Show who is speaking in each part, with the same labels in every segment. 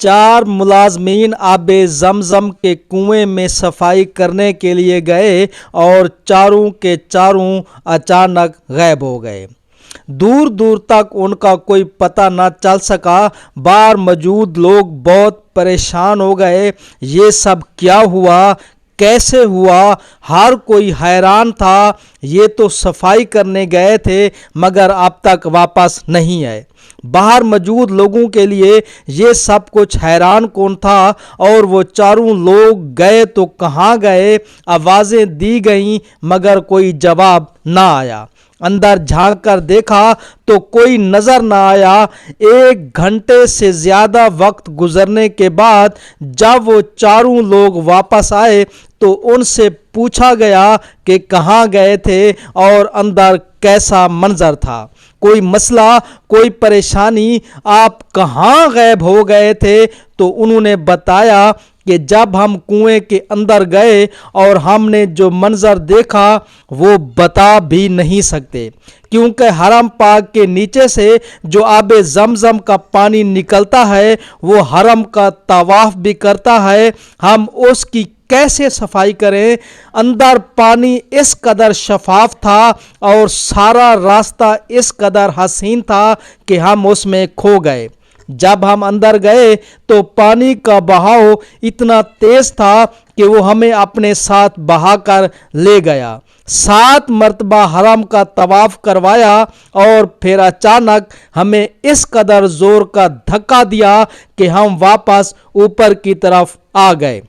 Speaker 1: 4 मुलाजमीन आब जमजम के कुएं में सफाई करने के लिए गए और चारों के चारों अचानक गायब हो गए। दूर दूर तक उनका कोई पता न चल सका। बाहर मौजूद लोग बहुत परेशान हो गए। ये सब क्या हुआ, कैसे हुआ? हर कोई हैरान था। ये तो सफाई करने गए थे मगर अब तक वापस नहीं आए। बाहर मौजूद लोगों के लिए ये सब कुछ हैरान कौन था। और वो चारों लोग गए तो कहाँ गए? आवाज़ें दी गईं मगर कोई जवाब ना आया। अंदर झांक कर देखा तो कोई नजर ना आया। 1 घंटे से ज़्यादा वक्त गुजरने के बाद जब वो चारों लोग वापस आए तो उनसे पूछा गया कि कहाँ गए थे और अंदर कैसा मंजर था। कोई मसला, कोई परेशानी, आप कहाँ गायब हो गए थे? तो उन्होंने बताया कि जब हम कुएं के अंदर गए और हमने जो मंजर देखा वो बता भी नहीं सकते, क्योंकि हरम पाक के नीचे से जो आब जमजम का पानी निकलता है वो हरम का तवाफ भी करता है। हम उसकी कैसे सफाई करें? अंदर पानी इस कदर शफाफ था और सारा रास्ता इस कदर हसीन था कि हम उसमें खो गए। जब हम अंदर गए तो पानी का बहाव इतना तेज था कि वो हमें अपने साथ बहाकर ले गया। 7 मरतबा हरम का तवाफ करवाया और फिर अचानक हमें इस कदर जोर का धक्का दिया कि हम वापस ऊपर की तरफ आ गए।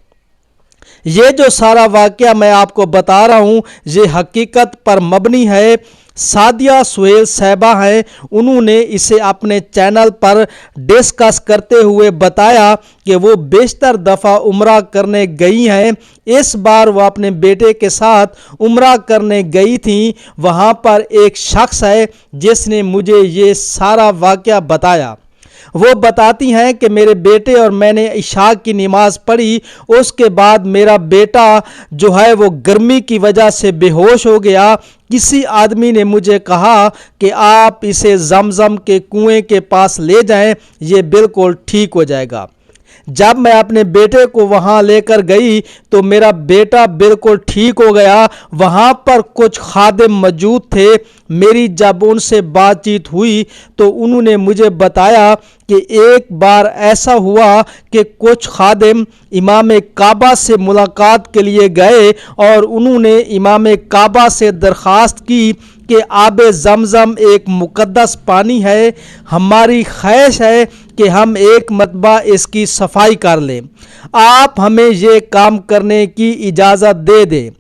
Speaker 1: ये जो सारा वाक़या मैं आपको बता रहा हूँ ये हकीकत पर मबनी है। सादिया सुहेल साहिबा हैं, उन्होंने इसे अपने चैनल पर डिस्कस करते हुए बताया कि वो बेशतर दफ़ा उम्रा करने गई हैं। इस बार वो अपने बेटे के साथ उम्रा करने गई थी। वहाँ पर एक शख्स है जिसने मुझे ये सारा वाक़या बताया। वो बताती हैं कि मेरे बेटे और मैंने इशा की नमाज़ पढ़ी। उसके बाद मेरा बेटा जो है वो गर्मी की वजह से बेहोश हो गया। किसी आदमी ने मुझे कहा कि आप इसे जमजम के कुएं के पास ले जाएं, ये बिल्कुल ठीक हो जाएगा। जब मैं अपने बेटे को वहाँ लेकर गई तो मेरा बेटा बिल्कुल ठीक हो गया। वहाँ पर कुछ खादिम मौजूद थे। मेरी जब उनसे बातचीत हुई तो उन्होंने मुझे बताया कि एक बार ऐसा हुआ कि कुछ खादिम इमाम काबा से मुलाकात के लिए गए और उन्होंने इमाम काबा से दरख्वास्त की कि आब जमजम एक मुकद्दस पानी है, हमारी ख्वाहिश है कि हम एक मरतबा इसकी सफाई कर लें, आप हमें ये काम करने की इजाज़त दे दें।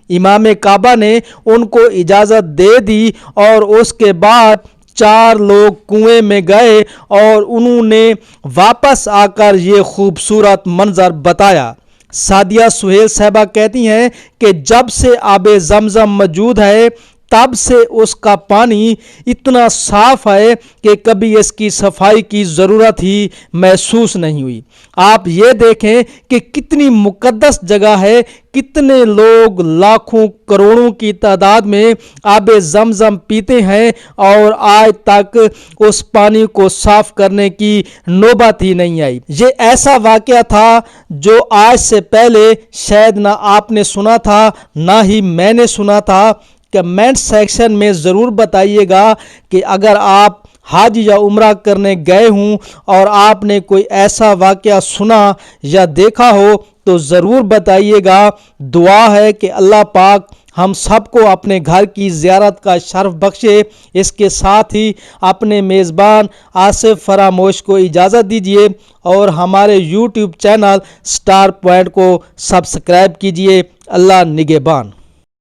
Speaker 1: इमाम काबा ने उनको इजाज़त दे दी और उसके बाद 4 लोग कुएं में गए और उन्होंने वापस आकर ये खूबसूरत मंजर बताया। सादिया सुहेल साहिबा कहती हैं कि जब से आब जमजम मौजूद है तब से उसका पानी इतना साफ है कि कभी इसकी सफाई की ज़रूरत ही महसूस नहीं हुई। आप ये देखें कि कितनी मुकद्दस जगह है, कितने लोग लाखों करोड़ों की तादाद में आब जमजम पीते हैं और आज तक उस पानी को साफ करने की नौबत ही नहीं आई। ये ऐसा वाक़या था जो आज से पहले शायद ना आपने सुना था ना ही मैंने सुना था। कमेंट सेक्शन में ज़रूर बताइएगा कि अगर आप हज या उम्रा करने गए हों और आपने कोई ऐसा वाक़या सुना या देखा हो तो ज़रूर बताइएगा। दुआ है कि अल्लाह पाक हम सबको अपने घर की ज़ियारत का शर्फ बख्शे। इसके साथ ही अपने मेज़बान आसिफ फरामोश को इजाज़त दीजिए और हमारे यूट्यूब चैनल स्टार पॉइंट को सब्सक्राइब कीजिए। अल्लाह निगहबान।